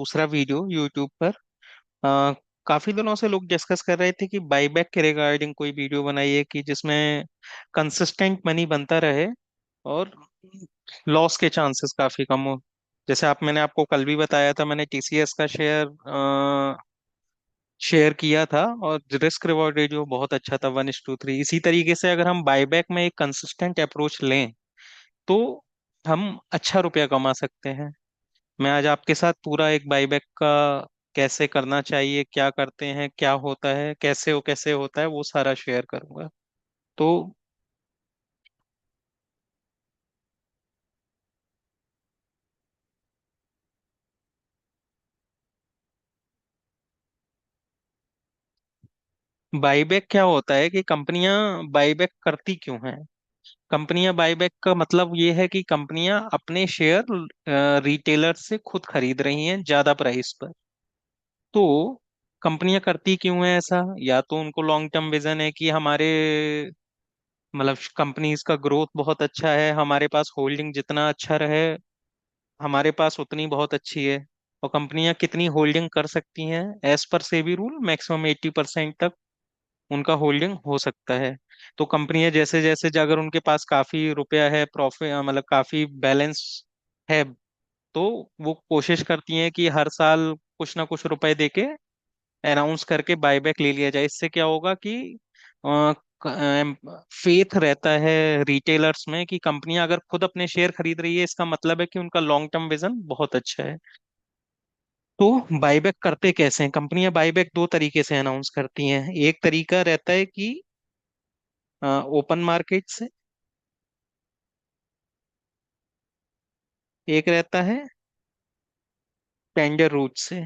दूसरा video YouTube पर। आ, काफी दिनों से लोग डिस्कस कर रहे थे कि बाईबैक के रिगार्डिंग कोई वीडियो बनाइए कि जिसमें कंसिस्टेंट मनी बनता रहे और लॉस के चांसेस काफी कम हो। जैसे मैंने आपको कल भी बताया था, मैंने टीसीएस का शेयर किया था और रिस्क रिवॉर्ड रेशियो बहुत अच्छा था, 1:3। इसी तरीके से अगर हम बाईबैक में एक कंसिस्टेंट अप्रोच लें तो हम अच्छा रुपया कमा सकते हैं। मैं आज आपके साथ पूरा एक बाईबैक का कैसे करना चाहिए, क्या करते हैं, क्या होता है, कैसे होता है, वो सारा शेयर करूंगा। तो बाईबैक क्या होता है कि कंपनियां बाईबैक करती क्यों हैं? कंपनियां बाईबैक का मतलब ये है कि कंपनियां अपने शेयर रिटेलर से खुद खरीद रही हैं ज्यादा प्राइस पर। तो कंपनियां करती क्यों है ऐसा? या तो उनको लॉन्ग टर्म विजन है कि हमारे मतलब कंपनीज का ग्रोथ बहुत अच्छा है, हमारे पास होल्डिंग जितना अच्छा रहे हमारे पास उतनी बहुत अच्छी है। और कंपनियां कितनी होल्डिंग कर सकती हैं? As per SEBI rule maximum 80% तक उनका होल्डिंग हो सकता है। तो कंपनियां जैसे जैसे अगर उनके पास काफी रुपया है, प्रॉफिट मतलब काफी बैलेंस है, तो वो कोशिश करती हैं कि हर साल कुछ ना कुछ रुपए देके अनाउंस करके बायबैक ले लिया जाए। इससे क्या होगा कि फेथ रहता है रिटेलर्स में कि कंपनियां अगर खुद अपने शेयर खरीद रही है, इसका मतलब है कि उनका लॉन्ग टर्म विजन बहुत अच्छा है। तो बायबैक करते कैसे हैं? कंपनियां बायबैक दो तरीके से अनाउंस करती हैं। एक तरीका रहता है कि ओपन मार्केट से, एक रहता है टेंडर रूट से।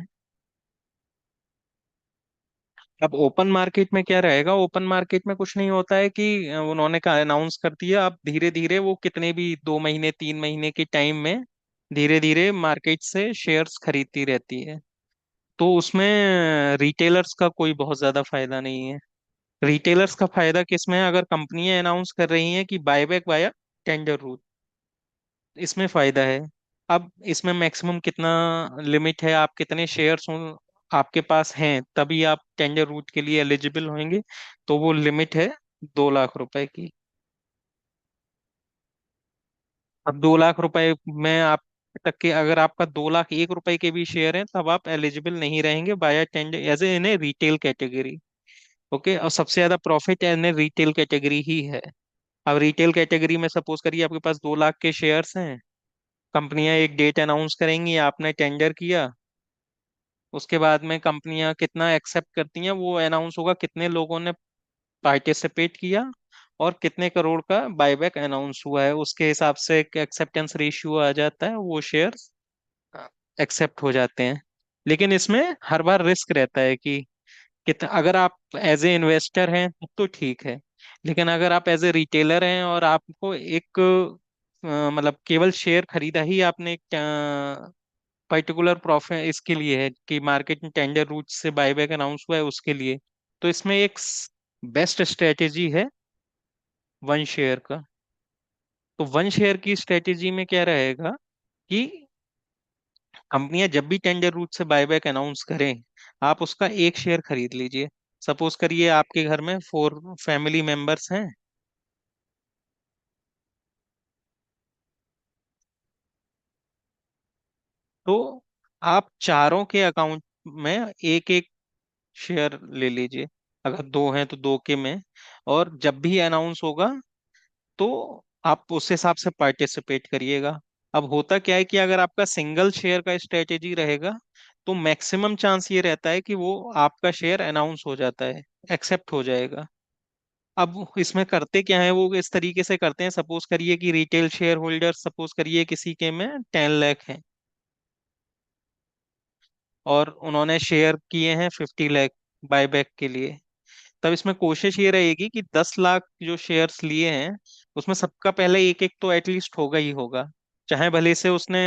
अब ओपन मार्केट में क्या रहेगा? ओपन मार्केट में कुछ नहीं होता है कि उन्होंने कहा अनाउंस कर दिया, अब धीरे धीरे वो कितने भी 2 महीने 3 महीने के टाइम में धीरे धीरे मार्केट से शेयर्स खरीदती रहती है। तो उसमें रिटेलर्स का कोई बहुत ज्यादा फायदा नहीं है। रिटेलर्स का फायदा किसमें है? अगर कंपनियां अनाउंस कर रही हैं कि बायबैक वाया टेंडर रूट, इसमें फायदा है। अब इसमें मैक्सिमम कितना लिमिट है, आप कितने शेयर्स आपके पास हैं तभी आप टेंडर रूट के लिए एलिजिबल होंगे। तो वो लिमिट है 2 लाख रुपए की। अब 2 लाख रुपए में आप तक के अगर आपका 2 लाख 1 रुपए के भी शेयर हैं तब आप एलिजिबल नहीं रहेंगे by tender as in a retail category. Okay, और सबसे ज्यादा profit in a retail category ही है। अब रिटेल कैटेगरी में सपोज करिए आपके पास 2 लाख के शेयर्स हैं, कंपनियां एक डेट अनाउंस करेंगी, आपने टेंडर किया, उसके बाद में कंपनियां कितना एक्सेप्ट करती हैं वो अनाउंस होगा, कितने लोगों ने पार्टिसिपेट किया और कितने करोड़ का बायबैक अनाउंस हुआ है, उसके हिसाब से एक एक्सेप्टेंस रेशियो आ जाता है, वो शेयर्स एक्सेप्ट हो जाते हैं। लेकिन इसमें हर बार रिस्क रहता है कि कितना, अगर आप एज ए इन्वेस्टर हैं तब तो ठीक है, लेकिन अगर आप एज ए रिटेलर हैं और आपको एक मतलब केवल शेयर खरीदा ही आपने एक पर्टिकुलर प्रॉफिट इसके लिए है कि मार्केट में टेंडर रूट से बायबैक अनाउंस हुआ है उसके लिए, तो इसमें एक बेस्ट स्ट्रेटेजी है वन शेयर का। तो वन शेयर की स्ट्रेटेजी में क्या रहेगा कि कंपनियां जब भी टेंडर रूट से बायबैक अनाउंस करें, आप उसका एक शेयर खरीद लीजिए। सपोज करिए आपके घर में 4 फैमिली मेंबर्स हैं, तो आप चारों के अकाउंट में एक एक शेयर ले लीजिए। अगर दो हैं तो दो के में, और जब भी अनाउंस होगा तो आप उस हिसाब से पार्टिसिपेट करिएगा। अब होता क्या है कि अगर आपका सिंगल शेयर का स्ट्रेटेजी रहेगा तो मैक्सिमम चांस ये रहता है कि वो आपका शेयर अनाउंस हो जाता है, एक्सेप्ट हो जाएगा। अब इसमें करते क्या है, वो इस तरीके से करते हैं, सपोज करिए कि रिटेल शेयर होल्डर सपोज करिए किसी के में 10 लाख हैं और उन्होंने शेयर किए हैं 50 लाख बायबैक के लिए। तब इसमें कोशिश ये रहेगी कि 10 लाख जो शेयर्स लिए हैं उसमें सबका पहले एक एक तो एटलीस्ट होगा ही होगा। चाहे भले से उसने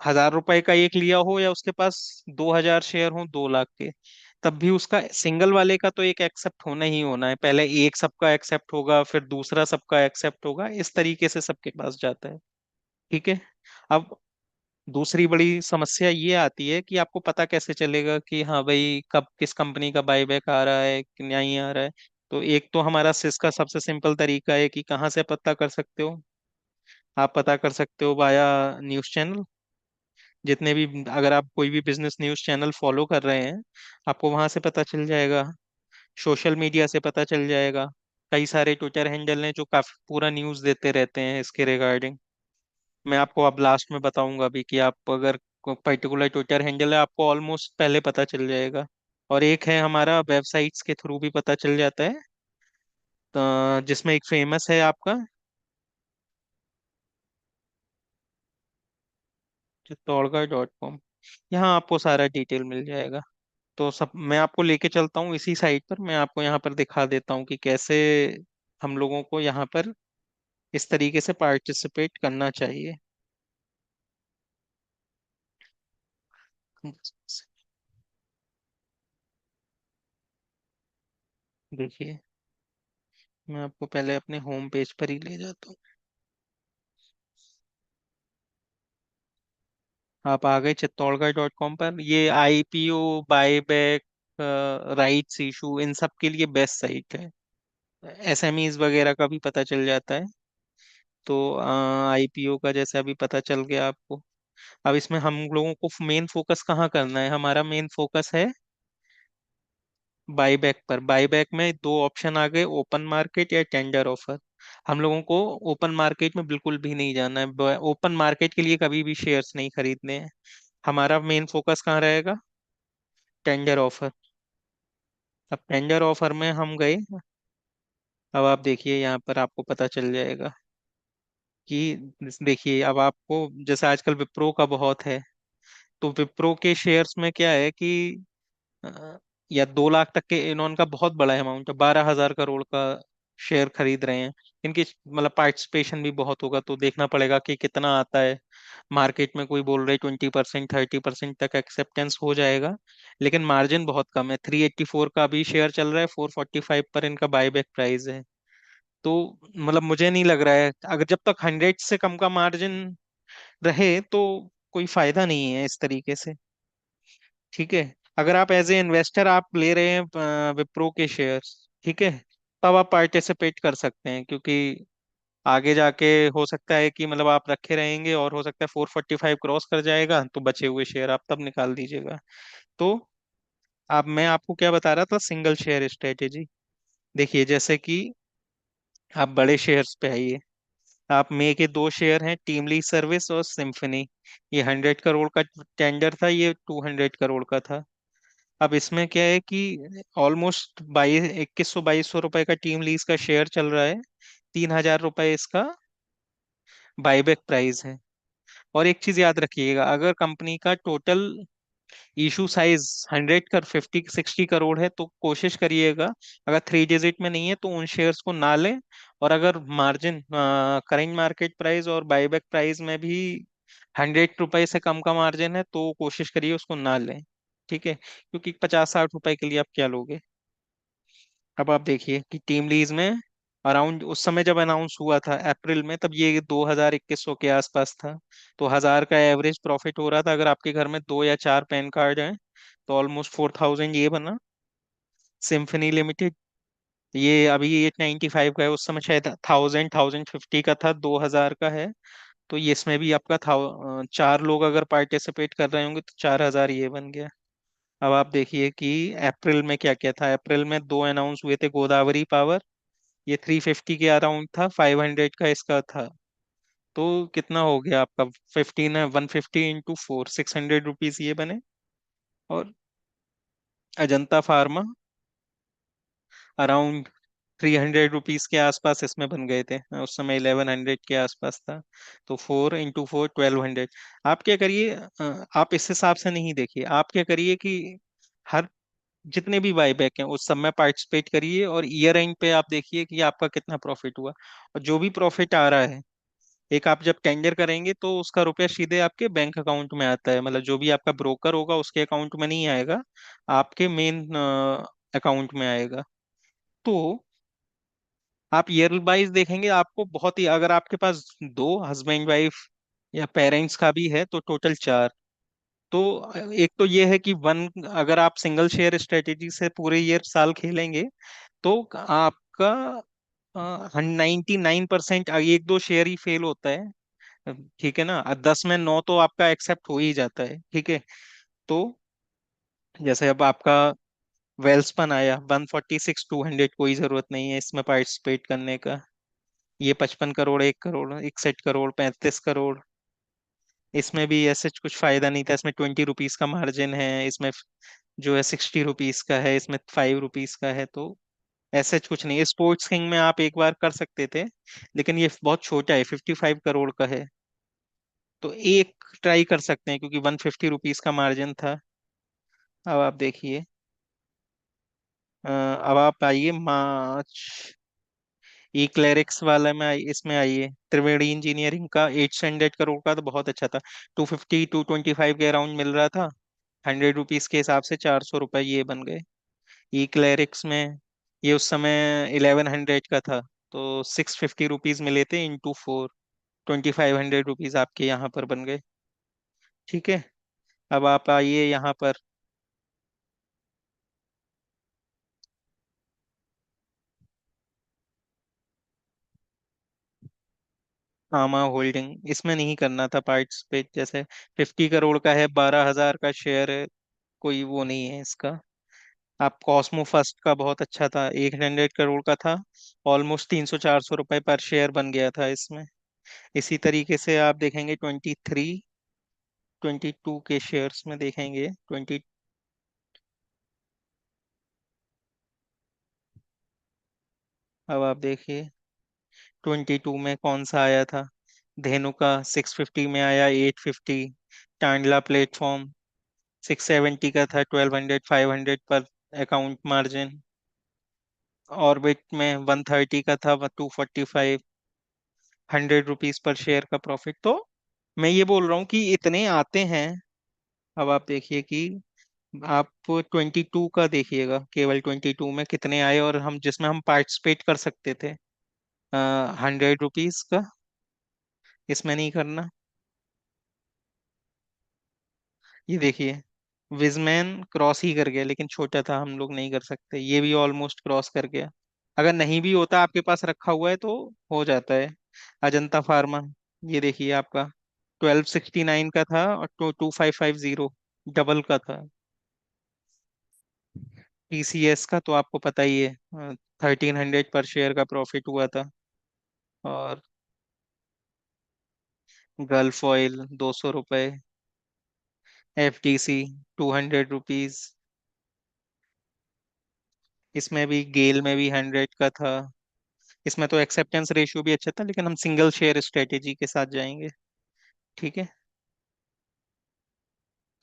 1,000 रुपए का एक लिया हो या उसके पास 2,000 शेयर हो 2 लाख के, तब भी उसका सिंगल वाले का तो एक एक्सेप्ट होना ही होना है। पहले एक सबका एक्सेप्ट होगा, फिर दूसरा सबका एक्सेप्ट होगा, इस तरीके से सबके पास जाता है। ठीक है। अब दूसरी बड़ी समस्या ये आती है कि आपको पता कैसे चलेगा कि हाँ भाई कब किस कंपनी का बाईबैक आ रहा है कि नहीं आ रहा है। तो एक तो हमारा सिस का सबसे सिंपल तरीका है कि कहाँ से पता कर सकते हो। आप पता कर सकते हो वाया न्यूज़ चैनल। जितने भी, अगर आप कोई भी बिजनेस न्यूज़ चैनल फॉलो कर रहे हैं, आपको वहां से पता चल जाएगा। सोशल मीडिया से पता चल जाएगा। कई सारे ट्विटर हैंडल हैं जो काफी पूरा न्यूज़ देते रहते हैं इसके रिगार्डिंग। मैं आपको अब लास्ट में बताऊंगा भी कि आप अगर पर्टिकुलर ट्विटर हैंडल है, आपको ऑलमोस्ट पहले पता चल जाएगा। और एक है हमारा वेबसाइट्स के थ्रू भी पता चल जाता है। जिसमें एक फेमस है आपका चित्तौड़गढ़.com। यहाँ आपको सारा डिटेल मिल जाएगा। तो सब मैं आपको लेके चलता हूँ इसी साइट पर, मैं आपको यहाँ पर दिखा देता हूँ कि कैसे हम लोगों को यहाँ पर इस तरीके से पार्टिसिपेट करना चाहिए। देखिए, मैं आपको पहले अपने होम पेज पर ही ले जाता हूँ। आप आ गए चित्तौड़गढ़.com पर। ये आईपीओ, बायबैक, राइट्स इशू, इन सब के लिए बेस्ट साइट है। एसएमईज वगैरह का भी पता चल जाता है। तो आईपीओ का जैसे अभी पता चल गया आपको। अब इसमें हम लोगों को मेन फोकस कहाँ करना है? हमारा मेन फोकस है बाईबैक पर। बाईबैक में दो ऑप्शन आ गए, ओपन मार्केट या टेंडर ऑफर। हम लोगों को ओपन मार्केट में बिल्कुल भी नहीं जाना है। ओपन मार्केट के लिए कभी भी शेयर्स नहीं खरीदने हैं। हमारा मेन फोकस कहाँ रहेगा? Tender offer. अब टेंडर ऑफर में हम गए। अब आप देखिए, यहाँ पर आपको पता चल जाएगा कि देखिए अब आपको, जैसे आजकल विप्रो का बहुत है, तो विप्रो के शेयर्स में क्या है कि अ, या 2 लाख तक के, इन्होंने का बहुत बड़ा अमाउंट है, 12,000 करोड़ का शेयर खरीद रहे हैं। इनकी मतलब पार्टिसिपेशन भी बहुत होगा, तो देखना पड़ेगा कि कितना आता है। मार्केट में कोई बोल रहे 20%, 30% तक एक्सेप्टेंस हो जाएगा। लेकिन मार्जिन बहुत कम है। 384 का भी शेयर चल रहा है, 445 पर इनका बायबैक प्राइस है। तो मतलब मुझे नहीं लग रहा है, अगर जब तक 100 से कम का मार्जिन रहे तो कोई फायदा नहीं है इस तरीके से। ठीक है। अगर आप एज ए इन्वेस्टर आप ले रहे हैं विप्रो के शेयर्स, ठीक है, तब आप पार्टिसिपेट कर सकते हैं, क्योंकि आगे जाके हो सकता है कि मतलब आप रखे रहेंगे और हो सकता है 445 क्रॉस कर जाएगा, तो बचे हुए शेयर आप तब निकाल दीजिएगा। तो आप, मैं आपको क्या बता रहा था, सिंगल शेयर स्ट्रेटेजी। देखिए जैसे कि आप बड़े शेयर्स पे आइए। आप मे के दो शेयर हैं, टीम लीज सर्विस और सिम्फनी। ये 100 करोड़ का टेंडर था, ये 200 करोड़ का था। अब इसमें क्या है कि ऑलमोस्ट 2100-2200 रुपए का टीम लीज का शेयर चल रहा है। 3,000 रुपए इसका बायबैक प्राइस है। और एक चीज याद रखिएगा, अगर कंपनी का टोटल इशू साइज 150-60 करोड़ है, तो कोशिश करिएगा, अगर 3 डिजिट में नहीं है तो उन शेयर्स को ना लें। और अगर मार्जिन, करेंट मार्केट प्राइस और बायबैक प्राइस में भी 100 रुपए से कम का मार्जिन है, तो कोशिश करिए उसको ना लें। ठीक है, क्योंकि 50-60 रुपए के लिए आप क्या लोगे? अब आप देखिए कि टीम लीज में अराउंड उस समय जब अनाउंस हुआ था अप्रैल में, तब ये 2,000-2,100 के आसपास था। तो 1,000 का एवरेज प्रॉफिट हो रहा था। अगर आपके घर में दो या चार पैन कार्ड हैं, तो ऑलमोस्ट 4,000 ये बना। सिम्फनी लिमिटेड, ये अभी 895 का है, उस समय शायद 1,050 का था, 2,000 का है। तो ये इसमें भी आपका था, चार लोग अगर पार्टिसिपेट कर रहे होंगे तो 4,000 ये बन गया। अब आप देखिए कि अप्रैल में क्या क्या था। अप्रैल में दो अनाउंस हुए थे, गोदावरी पावर, ये 350 के अराउंड था, 500 का इसका था। तो कितना हो गया आपका? 15 है, 150 × 4, 600 रुपीज ये बने। और अजंता फार्मा अराउंड 300 रुपीज के आसपास इसमें बन गए थे, उस समय 1100 के आसपास था। तो 4 × 4, 1200। आप क्या करिए, आप इस हिसाब से नहीं देखिए, आप क्या करिए कि हर जितने भी बाईबैक हैं उस सब में पार्टिसिपेट करिए, और ईयर एंड पे आप देखिए कि आपका कितना प्रॉफिट हुआ। और जो भी प्रॉफिट आ रहा है, एक आप जब टेंडर करेंगे तो उसका रुपया सीधे आपके बैंक अकाउंट में आता है। मतलब जो भी आपका ब्रोकर होगा उसके अकाउंट में नहीं आएगा, आपके मेन अकाउंट में आएगा। तो आप ईयर वाइज देखेंगे, आपको बहुत ही, अगर आपके पास दो हस्बैंड वाइफ या पेरेंट्स का भी है, तो टोटल चार। तो एक तो ये है कि वन, अगर आप सिंगल शेयर स्ट्रेटेजी से पूरे ईयर साल खेलेंगे तो आपका 99%, एक दो शेयर ही फेल होता है, ठीक है ना, 10 में 9 तो आपका एक्सेप्ट हो ही जाता है, ठीक है। तो जैसे अब आपका वेल्सपन आया 146 200, कोई जरूरत नहीं है इसमें पार्टिसिपेट करने का। ये 55 करोड़, 1 करोड़, 61 करोड़, 35 करोड़, इसमें भी ऐसे कुछ फायदा नहीं था। इसमें ₹20 का मार्जिन है, इसमें जो है ₹60 का है, इसमें ₹5 का है। तो ऐसे कुछ नहीं है। स्पोर्ट्स किंग में आप एक बार कर सकते थे, लेकिन ये बहुत छोटा है, 55 करोड़ का है। तो एक ट्राई कर सकते हैं, क्योंकि ₹150 का मार्जिन था। अब आप देखिए, अब आप आइए मार्च, ई क्लैरिक्स वाला में इसमें आइए, त्रिवेणी इंजीनियरिंग का 800 करोड़ का तो बहुत अच्छा था। 250 225 के अराउंड मिल रहा था, ₹100 के हिसाब से ₹400 ये बन गए। ई क्लैरिक्स में ये उस समय 1100 का था, तो ₹650 मिले थे इंटू 4, ₹2500 आपके यहाँ पर बन गए, ठीक है। अब आप आइए यहाँ पर, आमा होल्डिंग, इसमें नहीं करना था पार्टिसिपेट। जैसे 50 करोड़ का है, 12,000 का शेयर है, कोई वो नहीं है इसका। आप कॉस्मो फर्स्ट का बहुत अच्छा था, 100 करोड़ का था, ऑलमोस्ट 300 400 रुपए पर शेयर बन गया था इसमें। इसी तरीके से आप देखेंगे 22 के शेयर्स में देखेंगे 20। अब आप देखिए 22 में कौन सा आया था, धेनुका 650 में आया, 850। टांडला प्लेटफॉर्म 670 का था, 1200 500 पर अकाउंट मार्जिन। ऑर्बिट में 130 का था, 245, ₹100 पर शेयर का प्रॉफिट। तो मैं ये बोल रहा हूँ कि इतने आते हैं। अब आप देखिए कि आप 22 का देखिएगा, केवल 22 में कितने आए, और हम जिसमें हम पार्टिसिपेट कर सकते थे, ₹100 का। इसमें नहीं करना। ये देखिए, विजमैन क्रॉस ही कर गया, लेकिन छोटा था, हम लोग नहीं कर सकते। ये भी ऑलमोस्ट क्रॉस कर गया। अगर नहीं भी होता, आपके पास रखा हुआ है तो हो जाता है। अजंता फार्मा, ये देखिए आपका 1269 का था और 2550, डबल का था। टीसीएस का तो आपको पता ही है, 1300 पर शेयर का प्रॉफिट हुआ था। और गल्फ ऑयल ₹200, एफडीसी ₹200। इसमें भी गेल में भी 100 का था। इसमें तो एक्सेप्टेंस रेशियो भी अच्छा था, लेकिन हम सिंगल शेयर स्ट्रेटेजी के साथ जाएंगे, ठीक है।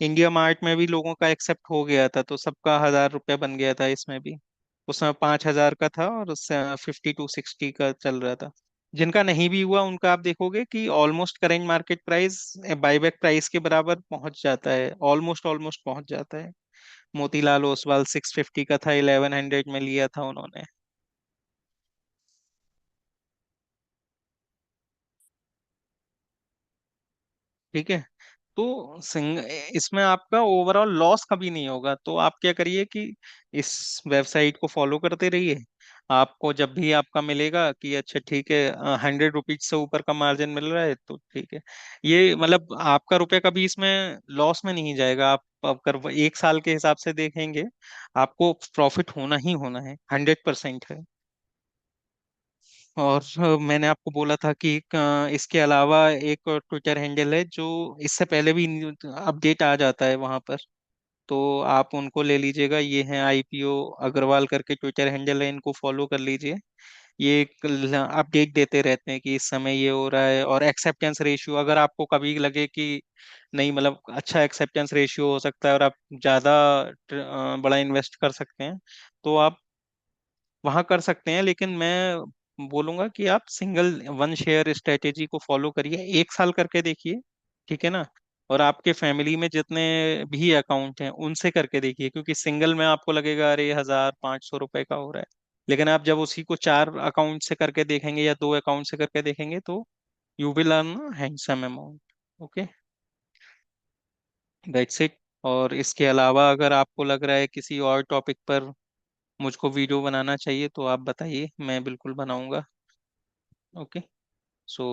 इंडिया मार्ट में भी लोगों का एक्सेप्ट हो गया था, तो सबका ₹1000 बन गया था इसमें भी। उसमें 5000 का था, और उससे 5260 का चल रहा था। जिनका नहीं भी हुआ उनका आप देखोगे कि almost current market price buyback price के बराबर पहुंच जाता है, ऑलमोस्ट ऑलमोस्ट पहुंच जाता है। मोतीलाल ओसवाल 650 का था, 1100 में लिया था उन्होंने, ठीक है। तो इसमें आपका ओवरऑल लॉस कभी नहीं होगा। तो आप क्या करिए कि इस वेबसाइट को फॉलो करते रहिए। आपको जब भी आपका मिलेगा कि अच्छा ठीक है, ₹100 से ऊपर का मार्जिन मिल रहा है, तो ठीक है। ये मतलब आपका रुपया कभी इसमें लॉस में नहीं जाएगा। आप अगर 1 साल के हिसाब से देखेंगे, आपको प्रॉफिट होना ही होना है, 100% है। और मैंने आपको बोला था कि इसके अलावा एक ट्विटर हैंडल है, जो इससे पहले भी अपडेट आ जाता है वहां पर, तो आप उनको ले लीजिएगा। ये है आईपीओ अग्रवाल करके ट्विटर हैंडल है, इनको फॉलो कर लीजिए। ये अपडेट देते रहते हैं कि इस समय ये हो रहा है। और एक्सेप्टेंस रेशियो, अगर आपको कभी लगे कि नहीं, मतलब अच्छा एक्सेप्टेंस रेशियो हो सकता है और आप ज्यादा बड़ा इन्वेस्ट कर सकते हैं, तो आप वहां कर सकते हैं। लेकिन मैं बोलूंगा कि आप सिंगल वन शेयर स्ट्रेटेजी को फॉलो करिए, 1 साल करके देखिए, ठीक है ना। और आपके फैमिली में जितने भी अकाउंट हैं उनसे करके देखिए, क्योंकि सिंगल में आपको लगेगा अरे 1500 रुपए का हो रहा है, लेकिन आप जब उसी को 4 अकाउंट से करके देखेंगे या 2 अकाउंट से करके देखेंगे, तो you will earn handsome amount. Okay, that's it. और इसके अलावा अगर आपको लग रहा है किसी और टॉपिक पर मुझको वीडियो बनाना चाहिए तो आप बताइए, मैं बिल्कुल बनाऊंगा। ओके, सो